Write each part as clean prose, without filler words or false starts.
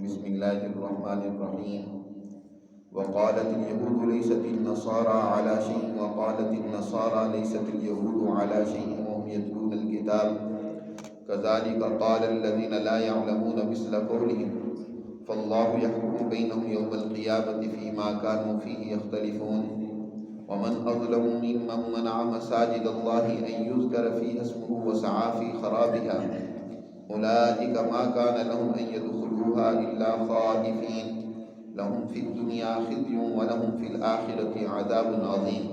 بسم الله الرحمن الرحيم. وقالت اليهود ليست النصارى على شيء وقالت النصارى ليست اليهود على شيء وهم يتلون الكتاب كذلك قال الذين لا يعلمون مثل قولهم فالله يحكم بينهم يوم القيامة فيما كانوا فيه يختلفون. ومن أظلم ممن منع مساجد الله أن يذكر فيها اسمه وسعى في خرابها أولئك ما كان لهم أن يدخلوها إلا خائفين لهم في الدنيا خزي ولهم في الآخرة عذاب عظيم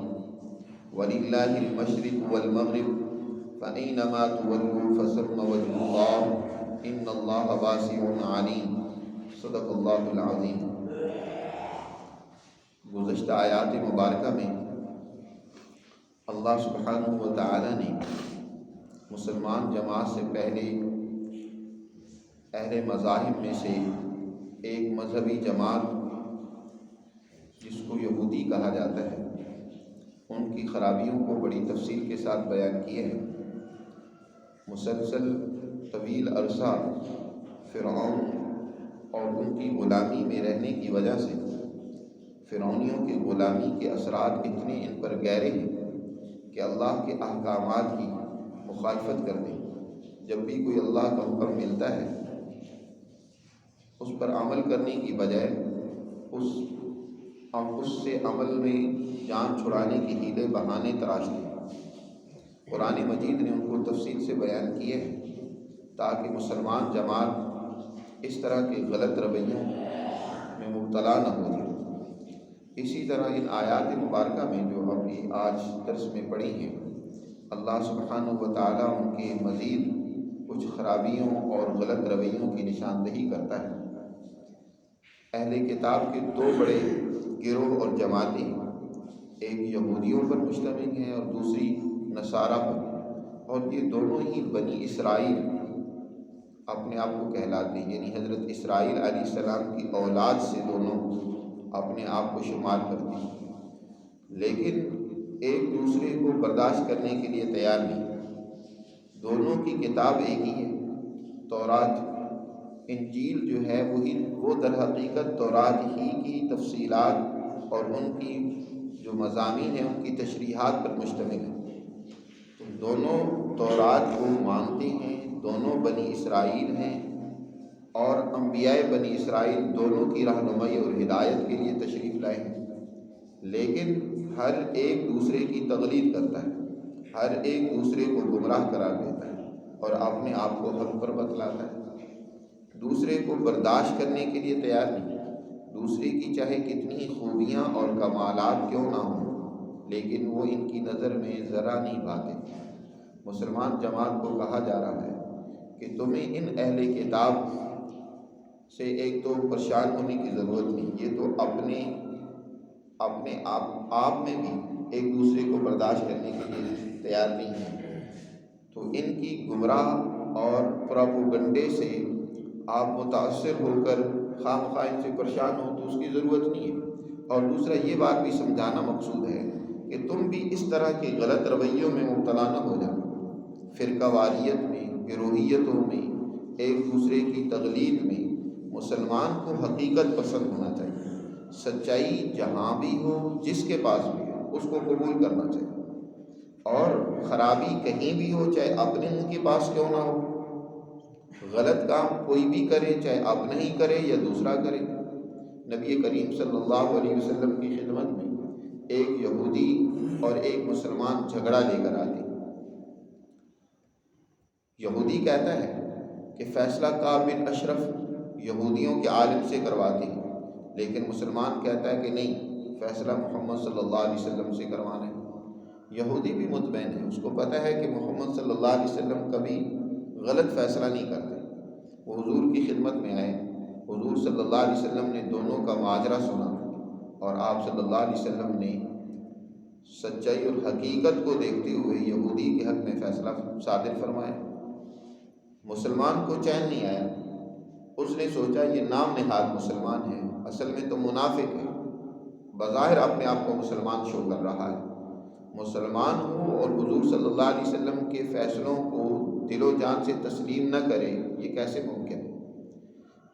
ولله المشرق والمغرب فأينما تولوا فثم وجه الله إن الله واسع عليم. صدق اللہ العظیم. گزشتہ آیات مبارکہ میں اللہ سبحانہ و تعالی نے مسلمان جماعت سے پہلے اہل مذاہب میں سے ایک مذہبی جماعت جس کو یہودی کہا جاتا ہے ان کی خرابیوں کو بڑی تفصیل کے ساتھ بیان کیے ہیں. مسلسل طویل عرصہ فرعون اور ان کی غلامی میں رہنے کی وجہ سے فرعونیوں کی غلامی کے اثرات اتنے ان پر گہرے ہیں کہ اللہ کے احکامات کی مخالفت کرتے ہیں. جب بھی کوئی اللہ کا حکم ملتا ہے اس پر عمل کرنے کی بجائے اس سے عمل میں جان چھڑانے کے ہیلے بہانے تراشتے ہیں. قرآن مجید نے ان کو تفصیل سے بیان کیے ہیں تاکہ مسلمان جماعت اس طرح کے غلط رویوں میں مبتلا نہ ہو جائے. اسی طرح ان آیات مبارکہ میں جو ابھی آج درس میں پڑھی ہیں اللہ سبحانہ و تعالیٰ ان کے مزید کچھ خرابیوں اور غلط رویوں کی نشاندہی کرتا ہے. اہل کتاب کے دو بڑے گروہ اور جماعتیں ایک یہودیوں پر مشتمل ہیں اور دوسری نصارہ پر، اور یہ دونوں ہی بنی اسرائیل اپنے آپ کو کہلاتے ہیں، یعنی حضرت اسرائیل علیہ السلام کی اولاد سے دونوں اپنے آپ کو شمار کرتے ہیں، لیکن ایک دوسرے کو برداشت کرنے کے لیے تیار نہیں. دونوں کی کتاب ایک ہی ہے، تورات. انجیل جو ہے وہ در حقیقت تورات ہی کی تفصیلات اور ان کی جو مضامین ہیں ان کی تشریحات پر مشتمل ہے. تو دونوں تورات کو مانتے ہیں، دونوں بنی اسرائیل ہیں، اور انبیاء بنی اسرائیل دونوں کی رہنمائی اور ہدایت کے لیے تشریف لائے ہیں، لیکن ہر ایک دوسرے کی تقلید کرتا ہے، ہر ایک دوسرے کو گمراہ قرار دیتا ہے اور اپنے آپ کو حق پر بتلاتا ہے. دوسرے کو برداشت کرنے کے لیے تیار نہیں. دوسرے کی چاہے کتنی خوبیاں اور کمالات کیوں نہ ہوں لیکن وہ ان کی نظر میں ذرا نہیں بھاتے. مسلمان جماعت کو کہا جا رہا ہے کہ تمہیں ان اہل کتاب سے ایک تو پریشان ہونے کی ضرورت نہیں، یہ تو اپنے آپ میں بھی ایک دوسرے کو برداشت کرنے کے لیے تیار نہیں ہے. تو ان کی گمراہ اور پروپیگنڈے سے آپ متاثر ہو کر خواہ مخواہ ان سے پریشان ہو تو اس کی ضرورت نہیں ہے. اور دوسرا یہ بات بھی سمجھانا مقصود ہے کہ تم بھی اس طرح کے غلط رویوں میں مبتلا نہ ہو جانا. فرقہ واریت میں، گروہیتوں میں، ایک دوسرے کی تقلید میں مسلمان کو حقیقت پسند ہونا چاہیے. سچائی جہاں بھی ہو، جس کے پاس بھی ہو، اس کو قبول کرنا چاہیے. اور خرابی کہیں بھی ہو، چاہے اپنے منہ کے پاس کیوں نہ ہو. غلط کام کوئی بھی کرے، چاہے اپنا ہی کرے یا دوسرا کرے. نبی کریم صلی اللہ علیہ وسلم کی خدمت میں ایک یہودی اور ایک مسلمان جھگڑا لے کر آتے. یہودی کہتا ہے کہ فیصلہ کعب بن اشرف یہودیوں کے عالم سے کرواتے ہیں، لیکن مسلمان کہتا ہے کہ نہیں، فیصلہ محمد صلی اللہ علیہ وسلم سے کروانا ہے. یہودی بھی مطمئن ہے، اس کو پتہ ہے کہ محمد صلی اللہ علیہ وسلم کبھی غلط فیصلہ نہیں کرتے. وہ حضور کی خدمت میں آئے، حضور صلی اللہ علیہ وسلم نے دونوں کا ماجرا سنا اور آپ صلی اللہ علیہ وسلم نے سچائی اور حقیقت کو دیکھتے ہوئے یہودی کے حق میں فیصلہ صادر فرمایا. مسلمان کو چین نہیں آیا. اس نے سوچا یہ نام نہاد مسلمان ہے، اصل میں تو منافق ہے. بظاہر اپنے آپ کو مسلمان شو کر رہا ہے. مسلمان ہو اور حضور صلی اللہ علیہ وسلم کے فیصلوں کو دل و جان سے تسلیم نہ کرے، یہ کیسے ممکن ہے؟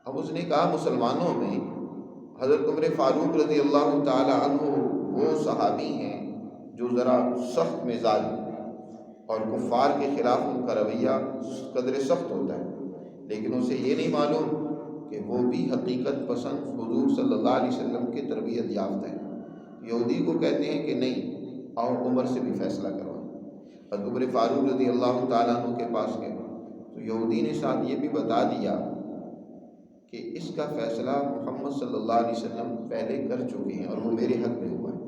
اب اس نے کہا مسلمانوں میں حضرت عمر فاروق رضی اللہ تعالی عنہ وہ صحابی ہیں جو ذرا سخت مزاج اور کفار کے خلاف ان کا رویہ قدر سخت ہوتا ہے، لیکن اسے یہ نہیں معلوم کہ وہ بھی حقیقت پسند حضور صلی اللہ علیہ وسلم کے تربیت یافتہ ہے۔ یہودی کو کہتے ہیں کہ نہیں، آؤ عمر سے بھی فیصلہ کروائیں۔ حضرت عمر فاروق رضی اللہ تعالیٰ عنہ کے پاس گئے تو یہودی نے ساتھ یہ بھی بتا دیا کہ اس کا فیصلہ محمد صلی اللہ علیہ وسلم پہلے کر چکے ہیں اور وہ میرے حق میں ہوا ہے۔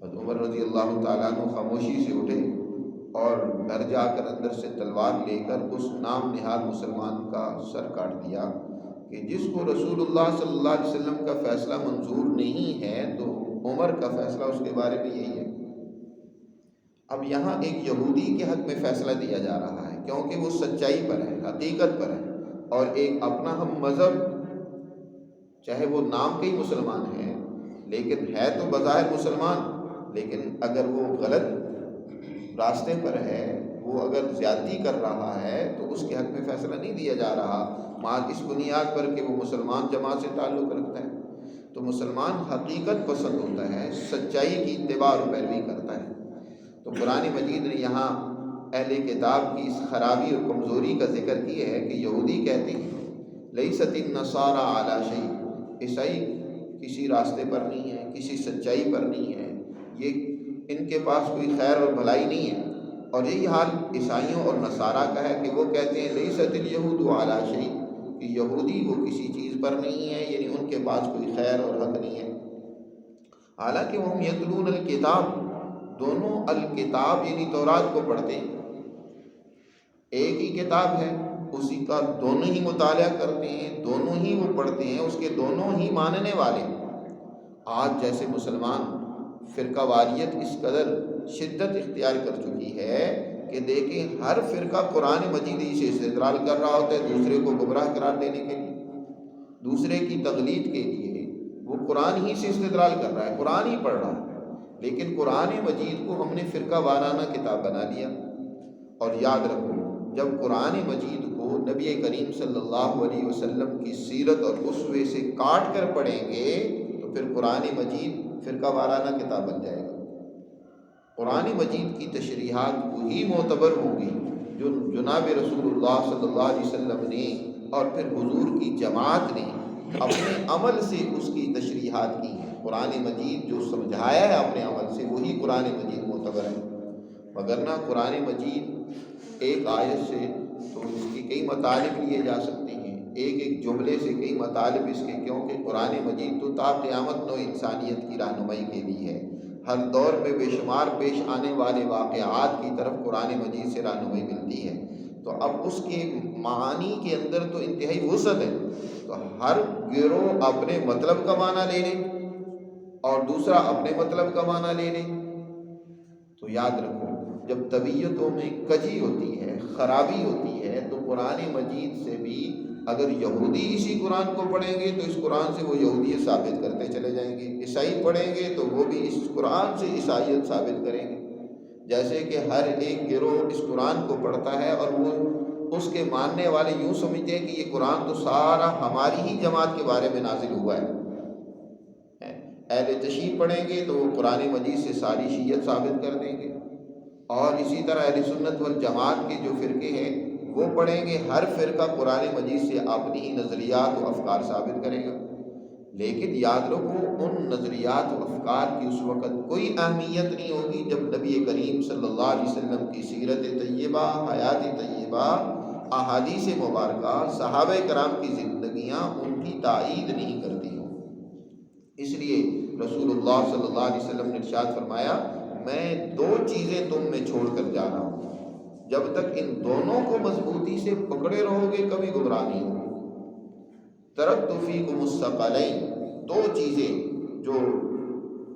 حضرت عمر رضی اللہ تعالیٰ عنہ خاموشی سے اٹھے اور گھر جا کر اندر سے تلوار لے کر اس نام نہاد مسلمان کا سر کاٹ دیا کہ جس کو رسول اللہ صلی اللہ علیہ وسلم کا فیصلہ منظور نہیں ہے تو عمر کا فیصلہ اس کے بارے میں یہی ہے۔ اب یہاں ایک یہودی کے حق میں فیصلہ دیا جا رہا ہے کیونکہ وہ سچائی پر ہے، حقیقت پر ہے، اور ایک اپنا ہم مذہب، چاہے وہ نام کے ہی مسلمان ہے لیکن ہے تو بظاہر مسلمان، لیکن اگر وہ غلط راستے پر ہے، وہ اگر زیادتی کر رہا ہے تو اس کے حق میں فیصلہ نہیں دیا جا رہا مال اس بنیاد پر کہ وہ مسلمان جماعت سے تعلق رکھتا ہے۔ تو مسلمان حقیقت پسند ہوتا ہے، سچائی کی اتباع اور پیروی کرتا ہے۔ تو قرآن مجید نے یہاں اہل کتاب کی اس خرابی اور کمزوری کا ذکر کیا ہے کہ یہودی کہتے ہیں لیست النصارى علی شیء، عیسائی کسی راستے پر نہیں ہے، کسی سچائی پر نہیں ہے، یہ ان کے پاس کوئی خیر اور بھلائی نہیں ہے۔ اور یہی حال عیسائیوں اور نصارہ کا ہے کہ وہ کہتے ہیں لیست الیہود علی شیء، کہ یہودی وہ کسی چیز پر نہیں ہے، یعنی ان کے پاس کوئی خیر اور حق نہیں ہے۔ حالانکہ وہ یتلون الکتاب، دونوں الکتاب یعنی تورات کو پڑھتے ہیں، ایک ہی کتاب ہے، اسی کا دونوں ہی مطالعہ کرتے ہیں، دونوں ہی وہ پڑھتے ہیں، اس کے دونوں ہی ماننے والے۔ آج جیسے مسلمان فرقہ واریت اس قدر شدت اختیار کر چکی ہے کہ دیکھیں ہر فرقہ قرآن مجید ہی سے استدلال کر رہا ہوتا ہے دوسرے کو گمراہ قرار دینے کے لیے، دوسرے کی تقلید کے لیے وہ قرآن ہی سے استدلال کر رہا ہے، قرآن ہی پڑھ رہا ہے، لیکن قرآن مجید کو ہم نے فرقہ وارانہ کتاب بنا لیا۔ اور یاد رکھو جب قرآن مجید کو نبی کریم صلی اللہ علیہ وسلم کی سیرت اور اسوے سے کاٹ کر پڑھیں گے تو پھر قرآن مجید فرقہ وارانہ کتاب بن جائے گا۔ قرآن مجید کی تشریحات وہی معتبر ہوں گی جو جناب رسول اللہ صلی اللہ علیہ وسلم نے اور پھر حضور کی جماعت نے اپنے عمل سے اس کی تشریحات کی ہیں۔ قرآن مجید جو سمجھایا ہے اپنے عمل سے وہی قرآن مجید معتبر ہے، وگرنہ قرآن مجید ایک آیت سے تو اس کی کئی مطالب لیے جا سکتے ہیں، ایک ایک جملے سے کئی مطالب اس کے، کیونکہ قرآن مجید تو تا قیامت نو انسانیت کی رہنمائی کے لیے ہے، ہر دور میں بے شمار پیش آنے والے واقعات کی طرف قرآن مجید سے رہنمائی ملتی ہے۔ تو اب اس کے معانی کے اندر تو انتہائی وسعت ہے، تو ہر گروہ اپنے مطلب کا معنی لے لے اور دوسرا اپنے مطلب کا معنی لے لے۔ تو یاد رکھو جب طبیعتوں میں کجی ہوتی ہے، خرابی ہوتی ہے، تو قرآن مجید سے بھی اگر یہودی اسی قرآن کو پڑھیں گے تو اس قرآن سے وہ یہودیت ثابت کرتے چلے جائیں گے، عیسائی پڑھیں گے تو وہ بھی اس قرآن سے عیسائیت ثابت کریں گے۔ جیسے کہ ہر ایک گروہ اس قرآن کو پڑھتا ہے اور وہ اس کے ماننے والے یوں سمجھتے ہیں کہ یہ قرآن تو سارا ہماری ہی جماعت کے بارے میں نازل ہوا ہے۔ اہل تشیع پڑھیں گے تو وہ قرآن مجید سے ساری شیعت ثابت کر دیں گے، اور اسی طرح اہل سنت والجماعت کے جو فرقے ہیں وہ پڑھیں گے، ہر فرقہ قرآن مجید سے اپنی ہی نظریات و افکار ثابت کرے گا۔ لیکن یاد رکھو ان نظریات و افکار کی اس وقت کوئی اہمیت نہیں ہوگی جب نبی کریم صلی اللہ علیہ وسلم کی سیرت طیبہ، حیات طیبہ، احادیث مبارکہ، صحابہ کرام کی زندگیاں ان کی تائید نہیں کرتی ہوں۔ اس لیے رسول اللہ صلی اللہ علیہ وسلم نے ارشاد فرمایا میں دو چیزیں تم میں چھوڑ کر جا رہا ہوں، جب تک ان دونوں کو مضبوطی سے پکڑے رہو گے کبھی گمراہ نہیں ہوگے۔ ترکت فیکم الثقلین، دو چیزیں جو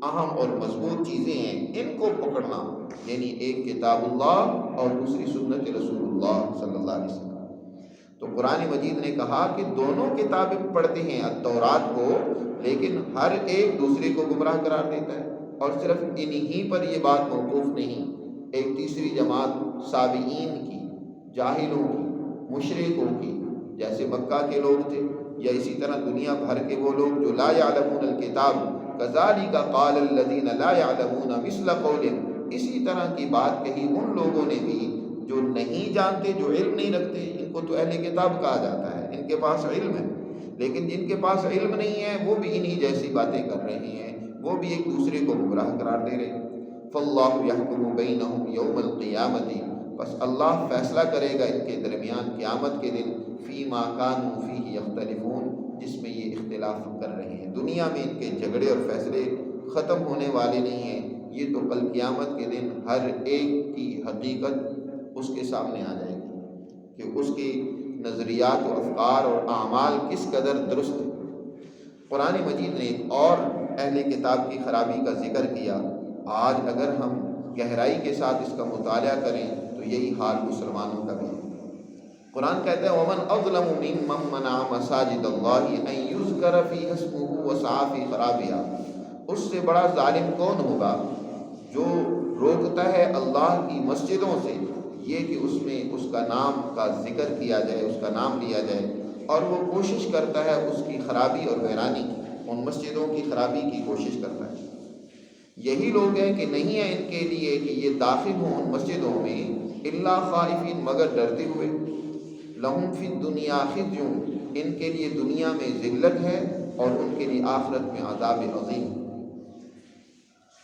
اہم اور مضبوط چیزیں ہیں ان کو پکڑنا، یعنی ایک کتاب اللہ اور دوسری سنت رسول اللہ صلی اللہ علیہ وسلم۔ تو قرآن مجید نے کہا کہ دونوں کتابیں پڑھتے ہیں التورات کو، لیکن ہر ایک دوسرے کو گمراہ قرار دیتا ہے، اور صرف انہی پر یہ بات موقوف نہیں، ایک تیسری جماعت سابعین کی، جاہلوں کی، مشرکوں کی، جیسے مکہ کے لوگ تھے یا اسی طرح دنیا بھر کے وہ لوگ جو لا یعلمون الکتاب کذالک قال الذین لا یعلمون مثل قولہم، اسی طرح کی بات کہی ان لوگوں نے بھی جو نہیں جانتے، جو علم نہیں رکھتے. ان کو تو اہل کتاب کہا جاتا ہے، ان کے پاس علم ہے، لیکن جن کے پاس علم نہیں ہے وہ بھی انہی جیسی باتیں کر رہے ہیں، وہ بھی ایک دوسرے کو گمراہ قرار دے رہے ہیں. فاللہ یحکم بینہم یوم القیامۃ، بس اللہ فیصلہ کرے گا ان کے درمیان قیامت کے دن، فیما کانوا فیہ یختلفون، جس میں یہ اختلاف کر رہے ہیں. دنیا میں ان کے جھگڑے اور فیصلے ختم ہونے والے نہیں ہیں، یہ تو کل قیامت کے دن ہر ایک کی حقیقت اس کے سامنے آ جائے گی کہ اس کی نظریات و افکار اور اعمال کس قدر درست ہے. قرآن مجید نے ایک اور اہل کتاب کی خرابی کا ذکر کیا. آج اگر ہم گہرائی کے ساتھ اس کا مطالعہ کریں تو یہی حال مسلمانوں کا بھی ہے. قرآن کہتا ہے وَمَنْ أَظْلَمُ مِمَّنْ مَنَعَ مَسَاجِدَ اللَّهِ أَنْ يُذْكَرَ فِيهَا اسْمُهُ وَسَعَىٰ فِي خَرَابِهَا، اس سے بڑا ظالم کون ہوگا جو روکتا ہے اللہ کی مسجدوں سے یہ کہ اس میں اس کا نام کا ذکر کیا جائے، اس کا نام لیا جائے، اور وہ کوشش کرتا ہے اس کی خرابی اور ویرانی کی، ان مسجدوں کی خرابی کی کوشش کرتا ہے. یہی لوگ ہیں کہ نہیں ہے ان کے لیے کہ یہ داخل ہوں ان مسجدوں میں الا خائفین، مگر ڈرتے ہوئے. لہم فی الدنیا خزی، ان کے لیے دنیا میں ذلت ہے اور ان کے لیے آخرت میں عذاب عظیم.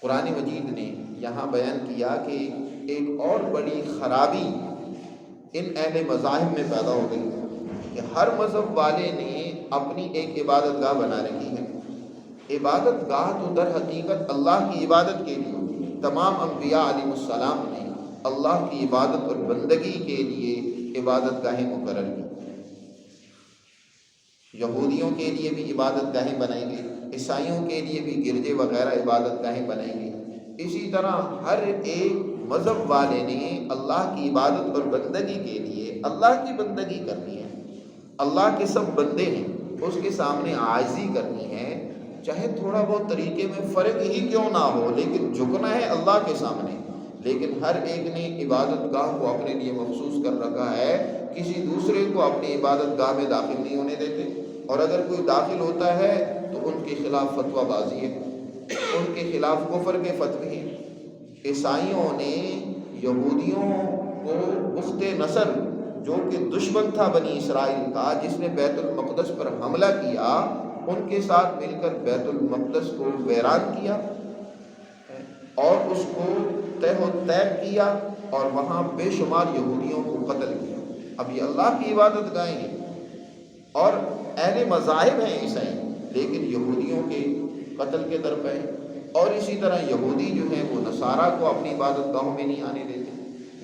قرآن مجید نے یہاں بیان کیا کہ ایک اور بڑی خرابی ان اہل مذاہب میں پیدا ہو گئی کہ ہر مذہب والے نے اپنی ایک عبادت گاہ بنا رکھی ہے. عبادت گاہ تو در حقیقت اللہ کی عبادت کے لیے ہوتی ہے. تمام انبیاء علیہ السلام نے اللہ کی عبادت اور بندگی کے لیے عبادت گاہیں مقرر کی. یہودیوں کے لیے بھی عبادت گاہیں بنائی گئی، عیسائیوں کے لیے بھی گرجے وغیرہ عبادت گاہیں بنائی گئی. اسی طرح ہر ایک مذہب والے نے اللہ کی عبادت اور بندگی کے لیے اللہ کی بندگی کرنی ہے. اللہ کے سب بندے ہیں، اس کے سامنے عاجزی کرنی ہے، چاہے تھوڑا بہت طریقے میں فرق ہی کیوں نہ ہو، لیکن جھکنا ہے اللہ کے سامنے. لیکن ہر ایک نے عبادت گاہ کو اپنے لیے مخصوص کر رکھا ہے، کسی دوسرے کو اپنی عبادت گاہ میں داخل نہیں ہونے دیتے، اور اگر کوئی داخل ہوتا ہے تو ان کے خلاف فتویٰ بازی ہے، ان کے خلاف کفر کے فتوے ہیں. عیسائیوں نے یہودیوں کو بخت نصر جو کہ دشمن تھا بنی اسرائیل کا، جس نے بیت المقدس پر حملہ کیا، ان کے ساتھ مل کر بیت المقدس کو ویران کیا اور اس کو تہ و تیگ کیا، اور وہاں بے شمار یہودیوں کو قتل کیا. اب یہ اللہ کی عبادت گاہیں ہیں اور اہل مذاہب ہیں عیسائی، لیکن یہودیوں کے قتل کے در پہ ہیں. اور اسی طرح یہودی جو ہیں وہ نصارہ کو اپنی عبادت گاہوں میں نہیں آنے دیتے.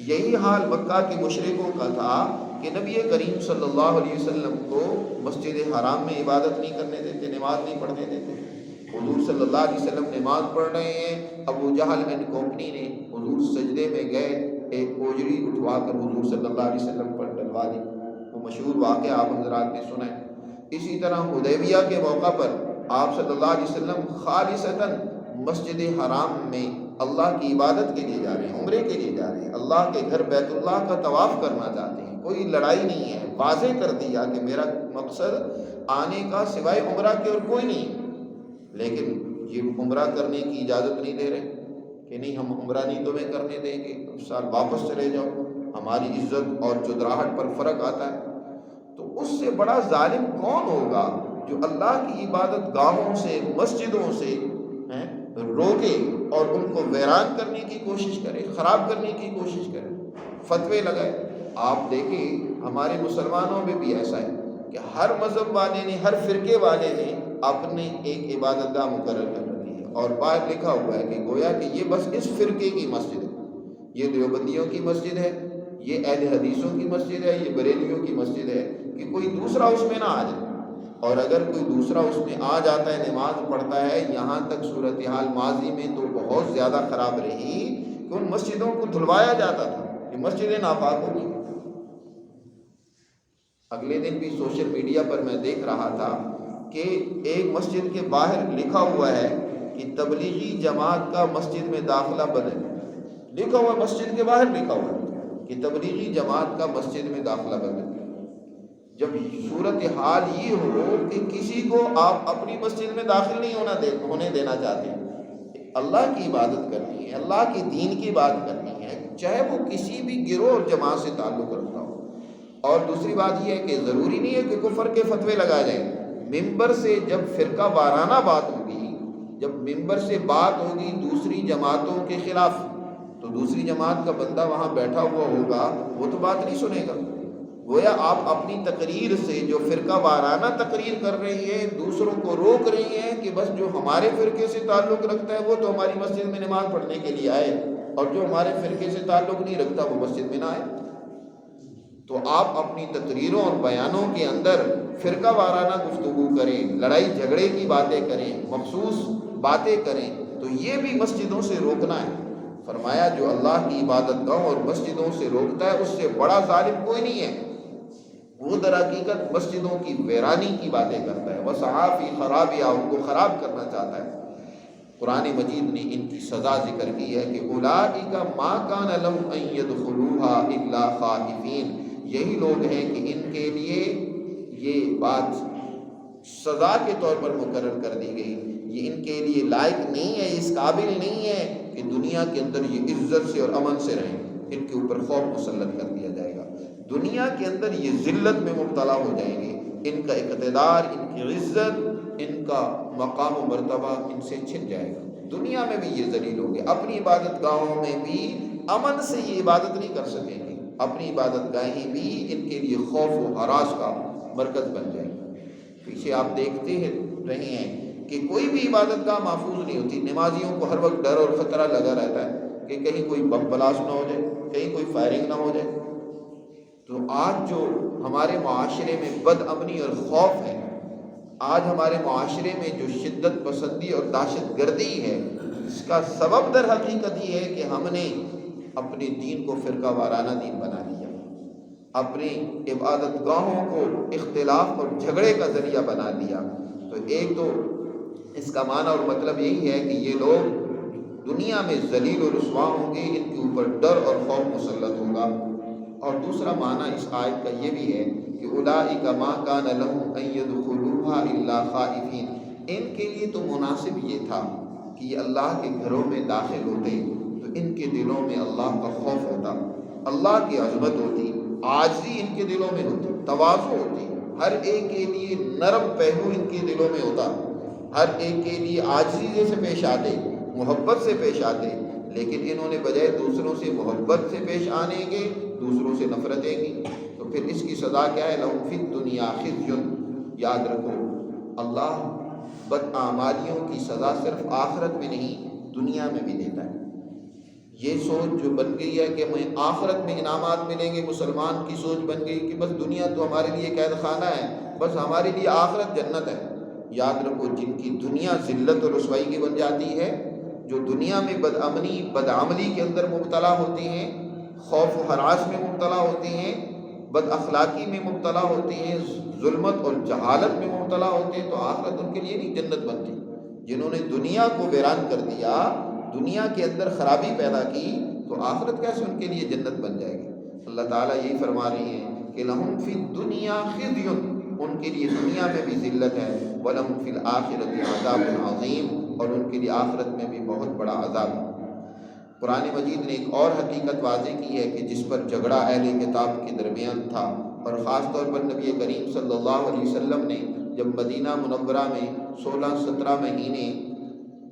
یہی حال مکہ کے مشرکوں کا تھا کہ نبی کریم صلی اللہ علیہ وسلم کو مسجد حرام میں عبادت نہیں کرنے دیتے، نماز نہیں پڑھنے دیتے. حضور صلی اللہ علیہ وسلم نماز پڑھ رہے ہیں، ابو جہل اینڈ کمپنی نے حضور سجدے میں گئے، ایک اوجڑی اٹھوا کر حضور صلی اللہ علیہ وسلم پر ڈلوا دی. وہ مشہور واقعہ آپ حضرات نے سنا ہے. اسی طرح حدیبیہ کے موقع پر آپ صلی اللہ علیہ وسلم خالصتاً مسجد حرام میں اللہ کی عبادت کے لیے جا رہے ہیں، عمرے کے لیے جا رہے ہیں، اللہ کے گھر بیت اللہ کا طواف کرنا چاہتے ہیں. کوئی لڑائی نہیں ہے، واضح کر دیا کہ میرا مقصد آنے کا سوائے عمرہ کے اور کوئی نہیں. لیکن یہ عمرہ کرنے کی اجازت نہیں دے رہے کہ نہیں ہم عمرہ نہیں تمہیں کرنے دیں گے، اس سال واپس چلے جاؤ. ہماری عزت اور چودراہٹ پر فرق آتا ہے. تو اس سے بڑا ظالم کون ہوگا جو اللہ کی عبادت گاہوں سے، مسجدوں سے روکے اور ان کو ویران کرنے کی کوشش کرے، خراب کرنے کی کوشش کرے، فتوے لگائے. آپ دیکھیں ہمارے مسلمانوں میں بھی ایسا ہے کہ ہر مذہب والے نے، ہر فرقے والے نے اپنے ایک عبادت گاہ مقرر کر رکھی ہے، اور باہر لکھا ہوا ہے کہ گویا کہ یہ بس اس فرقے کی مسجد ہے، یہ دیوبندیوں کی مسجد ہے، یہ اہل حدیثوں کی مسجد ہے، یہ بریلیوں کی مسجد ہے، کہ کوئی دوسرا اس میں نہ آ جائے. اور اگر کوئی دوسرا اس میں آ جاتا ہے، نماز پڑھتا ہے، یہاں تک صورتحال ماضی میں تو بہت زیادہ خراب رہی کہ ان مسجدوں کو دھلوایا جاتا تھا کہ مسجدیں ناپاک ہو گئی. اگلے دن بھی سوشل میڈیا پر میں دیکھ رہا تھا کہ ایک مسجد کے باہر لکھا ہوا ہے کہ تبلیغی جماعت کا مسجد میں داخلہ بند ہے. لکھا ہوا مسجد کے باہر لکھا ہوا ہے کہ تبلیغی جماعت کا مسجد میں داخلہ بند ہے. جب صورت حال یہ ہو کہ کسی کو آپ اپنی مسجد میں داخل نہیں ہونے دینا چاہتے، اللہ کی عبادت کرنی ہے، اللہ کے دین کی بات کرنی ہے، چاہے وہ کسی بھی گروہ اور جماعت سے تعلق رکھتا ہو۔ اور دوسری بات یہ ہے کہ ضروری نہیں ہے کہ کفر کے فتوے لگائے جائیں۔ ممبر سے جب فرقہ وارانہ بات ہوگی، جب ممبر سے بات ہوگی دوسری جماعتوں کے خلاف، تو دوسری جماعت کا بندہ وہاں بیٹھا ہوا ہوگا، وہ تو بات نہیں سنے گا۔ گویا آپ اپنی تقریر سے جو فرقہ وارانہ تقریر کر رہی ہیں، دوسروں کو روک رہی ہیں کہ بس جو ہمارے فرقے سے تعلق رکھتا ہے وہ تو ہماری مسجد میں نماز پڑھنے کے لیے آئے، اور جو ہمارے فرقے سے تعلق نہیں رکھتا وہ مسجد میں نہ آئے۔ تو آپ اپنی تقریروں اور بیانوں کے اندر فرقہ وارانہ گفتگو کریں، لڑائی جھگڑے کی باتیں کریں، مخصوص باتیں کریں، تو یہ بھی مسجدوں سے روکنا ہے۔ فرمایا جو اللہ کی عبادت گاہوں اور مسجدوں سے روکتا ہے اس سے بڑا ظالم کوئی نہیں ہے۔ وہ در حقیقت مسجدوں کی ویرانی کی باتیں کرتا ہے، وسعیٰ فی خرابہا، ان کو خراب کرنا چاہتا ہے۔ قرآن مجید نے ان کی سزا ذکر کی ہے کہ اولئک ما کان لہم ان یدخلوہا الا خائفین، یہی لوگ ہیں کہ ان کے لیے یہ بات سزا کے طور پر مقرر کر دی گئی، یہ ان کے لیے لائق نہیں ہے، اس قابل نہیں ہے کہ دنیا کے اندر یہ عزت سے اور امن سے رہیں، ان کے اوپر خوف مسلط کر دیا جائے گا، دنیا کے اندر یہ ذلت میں مبتلا ہو جائیں گے، ان کا اقتدار، ان کی عزت، ان کا مقام و مرتبہ ان سے چھن جائے گا، دنیا میں بھی یہ ذلیل ہوں گے، اپنی عبادت گاہوں میں بھی امن سے یہ عبادت نہیں کر سکیں گے، اپنی عبادت گاہیں بھی ان کے لیے خوف و ہراس کا مرکز بن جائیں گے۔ پیچھے آپ دیکھتے رہے ہیں کہ کوئی بھی عبادت گاہ محفوظ نہیں ہوتی، نمازیوں کو ہر وقت ڈر اور خطرہ لگا رہتا ہے کہ کہیں کوئی بم بلاسٹ نہ ہو جائے، کہیں کوئی فائرنگ نہ ہو جائے۔ تو آج جو ہمارے معاشرے میں بد امنی اور خوف ہے، آج ہمارے معاشرے میں جو شدت پسندی اور دہشت گردی ہے، اس کا سبب در حقیقت یہ ہے کہ ہم نے اپنے دین کو فرقہ وارانہ دین بنا لیا، اپنی عبادت گاہوں کو اختلاف اور جھگڑے کا ذریعہ بنا لیا۔ تو ایک تو اس کا معنی اور مطلب یہی ہے کہ یہ لوگ دنیا میں ذلیل و رسوا ہوں گے، ان کے اوپر ڈر اور خوف مسلط ہوگا۔ اور دوسرا معنی اس آیت کا یہ بھی ہے کہ اولئک ما کان لہم ان یدخلوہا الا خائفین، ان کے لیے تو مناسب یہ تھا کہ یہ اللہ کے گھروں میں داخل ہوتے تو ان کے دلوں میں اللہ کا خوف ہوتا، اللہ کی عظمت ہوتی، عاجزی ان کے دلوں میں ہوتی، تواضع ہوتی، ہر ایک کے لیے نرم پہلو ان کے دلوں میں ہوتا، ہر ایک کے لیے عاجزی سے پیش آتے، محبت سے پیش آتے، لیکن انہوں نے بجائے دوسروں سے محبت سے پیش آنے کے دوسروں سے نفرتیں کی۔ تو پھر اس کی سزا کیا ہے؟ لہم فی الدنیا خزی، یاد رکھو اللہ بدعمالیوں کی سزا صرف آخرت میں نہیں دنیا میں بھی دیتا ہے۔ یہ سوچ جو بن گئی ہے کہ ہمیں آخرت میں انعامات ملیں گے، مسلمان کی سوچ بن گئی کہ بس دنیا تو ہمارے لیے قید خانہ ہے، بس ہمارے لیے آخرت جنت ہے۔ یاد رکھو جن کی دنیا ذلت اور رسوائی کی بن جاتی ہے، جو دنیا میں بد امنی بدعملی کے اندر مبتلا ہوتے ہیں، خوف و ہراس میں مبتلا ہوتے ہیں، بد اخلاقی میں مبتلا ہوتے ہیں، ظلمت اور جہالت میں مبتلا ہوتے ہیں، تو آخرت ان کے لیے نہیں جنت بنتی۔ جنہوں نے دنیا کو ویران کر دیا، دنیا کے اندر خرابی پیدا کی، تو آخرت کیسے ان کے لیے جنت بن جائے گی؟ اللہ تعالیٰ یہی فرما رہے ہیں کہ لہم فی الدنیا خزی، ان کے لیے دنیا میں بھی ذلت ہے، وَلَهُمْ فِي الْآخِرَةِ عَذَابٌ عَظِيمٌ، اور ان کے لیے آخرت میں بھی بہت بڑا عذاب ہے۔ قرآن مجید نے ایک اور حقیقت واضح کی ہے کہ جس پر جھگڑا اہل کتاب کے درمیان تھا، اور خاص طور پر نبی کریم صلی اللہ علیہ وسلم نے جب مدینہ منورہ میں 16-17 مہینے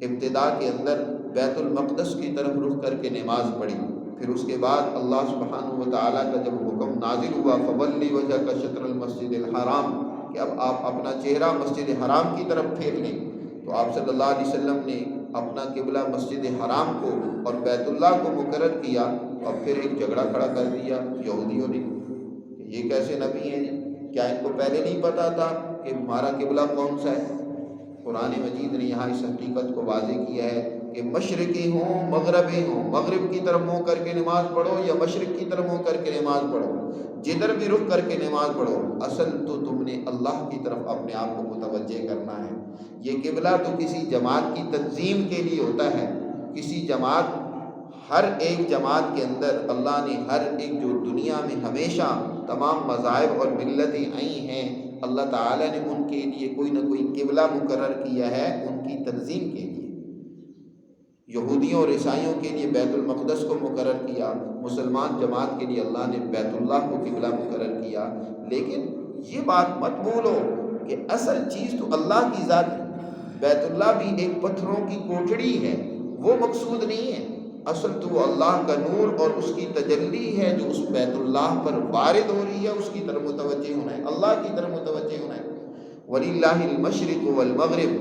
ابتدا کے اندر بیت المقدس کی طرف رخ کر کے نماز پڑھی، پھر اس کے بعد اللہ سبحانہ و تعالیٰ کا جب حکم نازل ہوا فَوَلِّ وَجْهَكَ شَطْرَ الْمَسْجِدِ الْحَرَامِ، کہ اب آپ اپنا چہرہ مسجد حرام کی طرف پھیر لیں، تو آپ صلی اللہ علیہ وسلم نے اپنا قبلہ مسجد حرام کو اور بیت اللہ کو مقرر کیا، اور پھر ایک جھگڑا کھڑا کر دیا یہودیوں نے کہ یہ کیسے نبی ہیں، کیا ان کو پہلے نہیں پتا تھا کہ ہمارا قبلہ کون سا ہے؟ قرآن مجید نے یہاں اس حقیقت کو واضح کیا ہے کہ مشرقی ہوں مغربی ہوں، مغرب کی طرف منہ کر کے نماز پڑھو یا مشرق کی طرف منہ کر کے نماز پڑھو، جدھر بھی رخ کر کے نماز پڑھو، اصل تو تم نے اللہ کی طرف اپنے آپ کو متوجہ کرنا ہے۔ یہ قبلہ تو کسی جماعت کی تنظیم کے لیے ہوتا ہے، کسی جماعت، ہر ایک جماعت کے اندر اللہ نے ہر ایک جو دنیا میں ہمیشہ تمام مذاہب اور ملتیں آئی ہیں، اللہ تعالیٰ نے ان کے لیے کوئی نہ کوئی قبلہ مقرر کیا ہے ان کی تنظیم کے لیے۔ یہودیوں اور عیسائیوں کے لیے بیت المقدس کو مقرر کیا، مسلمان جماعت کے لیے اللہ نے بیت اللہ کو قبلہ مقرر کیا۔ لیکن یہ بات مت بھولو کہ اصل چیز تو اللہ کی ذات ہے۔ بیت اللہ بھی ایک پتھروں کی کوٹڑی ہے، وہ مقصود نہیں ہے۔ اصل تو وہ اللہ کا نور اور اس کی تجلی ہے جو اس بیت اللہ پر وارد ہو رہی ہے، اس کی طرف متوجہ ہونا ہے، اللہ کی طرف متوجہ ہونا ہے۔ وَلِلَّهِ الْمَشْرِقُ وَالْمَغْرِبُ،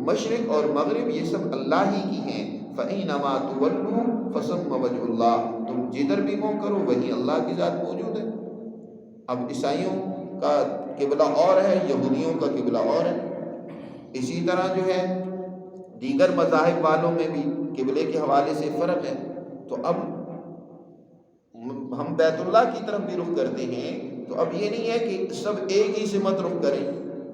مشرق اور مغرب یہ سب اللہ ہی کی ہیں۔ فَإِنَّمَا تُوَلُّوا فَثَمَّ وَجْهُ اللَّهِ، تم جدھر بھی منہ کرو وہیں اللہ کی ذات موجود ہے۔ اب عیسائیوں کا قبلہ اور ہے، یہودیوں کا قبلہ اور ہے۔ اسی طرح جو ہے دیگر مذاہب والوں میں بھی قبلے کے حوالے سے فرق ہے۔ تو اب ہم بیت اللہ کی طرف بھی رخ کرتے ہیں، تو اب یہ نہیں ہے کہ سب ایک ہی سمت رخ کریں،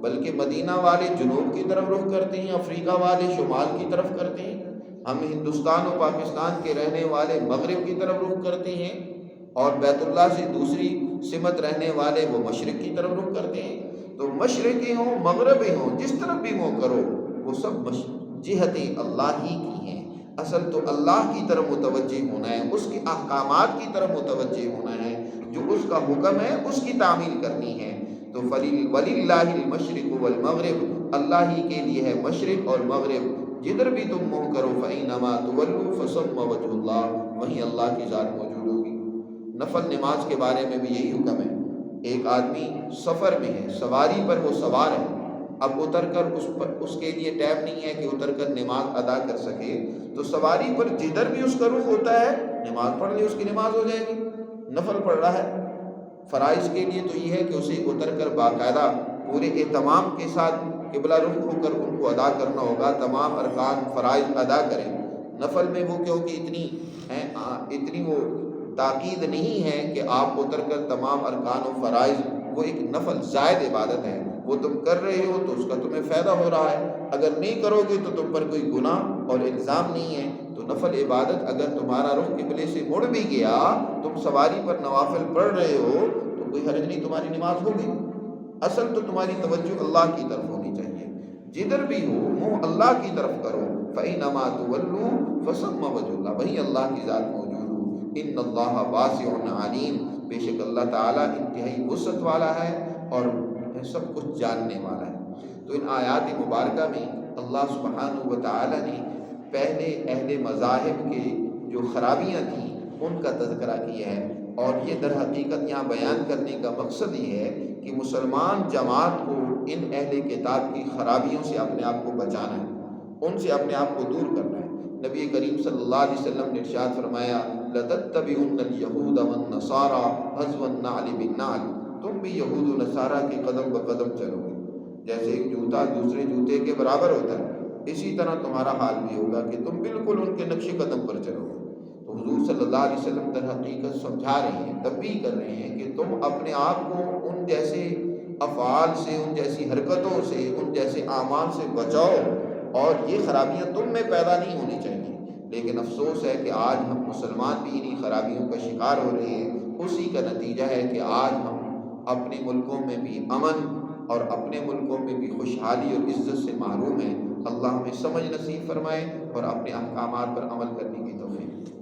بلکہ مدینہ والے جنوب کی طرف رخ کرتے ہیں، افریقہ والے شمال کی طرف کرتے ہیں، ہم ہندوستان و پاکستان کے رہنے والے مغرب کی طرف رخ کرتے ہیں، اور بیت اللہ سے دوسری سمت رہنے والے وہ مشرق کی طرف رخ کرتے ہیں۔ تو مشرقی ہوں مغربی ہوں، جس طرف بھی منہ کرو وہ سب جہتیں اللہ ہی کی ہیں۔ اصل تو اللہ کی طرف متوجہ ہونا ہے، اس کے احکامات کی طرف متوجہ ہونا ہے، جو اس کا حکم ہے اس کی تعمیل کرنی ہے۔ تو وَلِلَّهِ الْمَشْرِقُ وَالْمَغْرِبُ، اللہ ہی کے لیے ہے مشرق اور مغرب، جدھر بھی تم منہ کرو فَإِنَّمَا تُوَلُّوا فَثَمَّ وَجْهُ اللَّهِ، وہیں اللہ کی ذات موجود ہوگی۔ نفل نماز کے بارے میں بھی یہی حکم ہے۔ ایک آدمی سفر میں ہے، سواری پر وہ سوار ہے، اب اتر کر اس کے لیے ٹائم نہیں ہے کہ اتر کر نماز ادا کر سکے، تو سواری پر جدھر بھی اس کا رخ ہوتا ہے نماز پڑھ لے، اس کی نماز ہو جائے گی۔ نفل پڑھ رہا ہے، فرائض کے لیے تو یہ ہے کہ اسے اتر کر باقاعدہ پورے اہتمام کے ساتھ قبلہ رخ ہو کر ان کو ادا کرنا ہوگا، تمام ارکان فرائض ادا کریں۔ نفل میں وہ کیونکہ اتنی وہ تاکید نہیں ہے کہ آپ اتر کر تمام ارکان و فرائض، وہ ایک نفل زائد عبادت ہے، وہ تم کر رہے ہو تو اس کا تمہیں فائدہ ہو رہا ہے، اگر نہیں کرو گے تو تم پر کوئی گناہ اور الزام نہیں ہے۔ تو نفل عبادت اگر تمہارا رخ قبلے سے مڑ بھی گیا، تم سواری پر نوافل پڑھ رہے ہو تو کوئی حرج نہیں، تمہاری نماز ہوگی۔ اصل تو تمہاری توجہ اللہ کی طرف ہونی چاہیے، جدھر بھی ہو منہ اللہ کی طرف کرو۔ فَإِنَّمَا تُوَلُّوا فَثَمَّ وَجْهُ اللَّهِ، وہیں اللہ کی ذات موجود ہو۔ ان اللہ واسع علیم، بے شک اللہ تعالیٰ انتہائی وسعت والا ہے اور سب کچھ جاننے والا ہے۔ تو ان آیات مبارکہ میں اللہ سبحانہ و تعالیٰ نے پہلے اہل مذاہب کے جو خرابیاں تھیں ان کا تذکرہ کیا ہے، اور یہ در حقیقت یہاں بیان کرنے کا مقصد یہ ہے کہ مسلمان جماعت کو ان اہل کتاب کی خرابیوں سے اپنے آپ کو بچانا ہے، ان سے اپنے آپ کو دور کرنا ہے۔ نبی کریم صلی اللہ علیہ وسلم نے ارشاد فرمایا لَتَتَّبِعُنَّ الْيَهُودَ وَالنَّصَارَى حَذْوَ النَّعْلِ بِالنَّعْلِ، تم بھی یہود و نصارہ کے قدم بقدم چلو گے، جیسے ایک جوتا دوسرے جوتے کے برابر ہوتا ہے، اسی طرح تمہارا حال بھی ہوگا کہ تم بالکل ان کے نقش قدم پر چلو گے۔ تو حضور صلی اللہ علیہ وسلم در حقیقت سمجھا رہے ہیں، تنبیہ کر رہے ہیں کہ تم اپنے آپ کو ان جیسے افعال سے، ان جیسی حرکتوں سے، ان جیسے اعمال سے بچاؤ، اور یہ خرابیاں تم میں پیدا نہیں ہونی چاہیے۔ لیکن افسوس ہے کہ آج ہم مسلمان بھی انہی خرابیوں کا شکار ہو رہے ہیں۔ اسی کا نتیجہ ہے کہ آج ہم اپنے ملکوں میں بھی امن اور اپنے ملکوں میں بھی خوشحالی اور عزت سے محروم ہیں۔ اللہ ہمیں سمجھ نصیب فرمائے اور اپنے احکامات پر عمل کرنے کی توفیق۔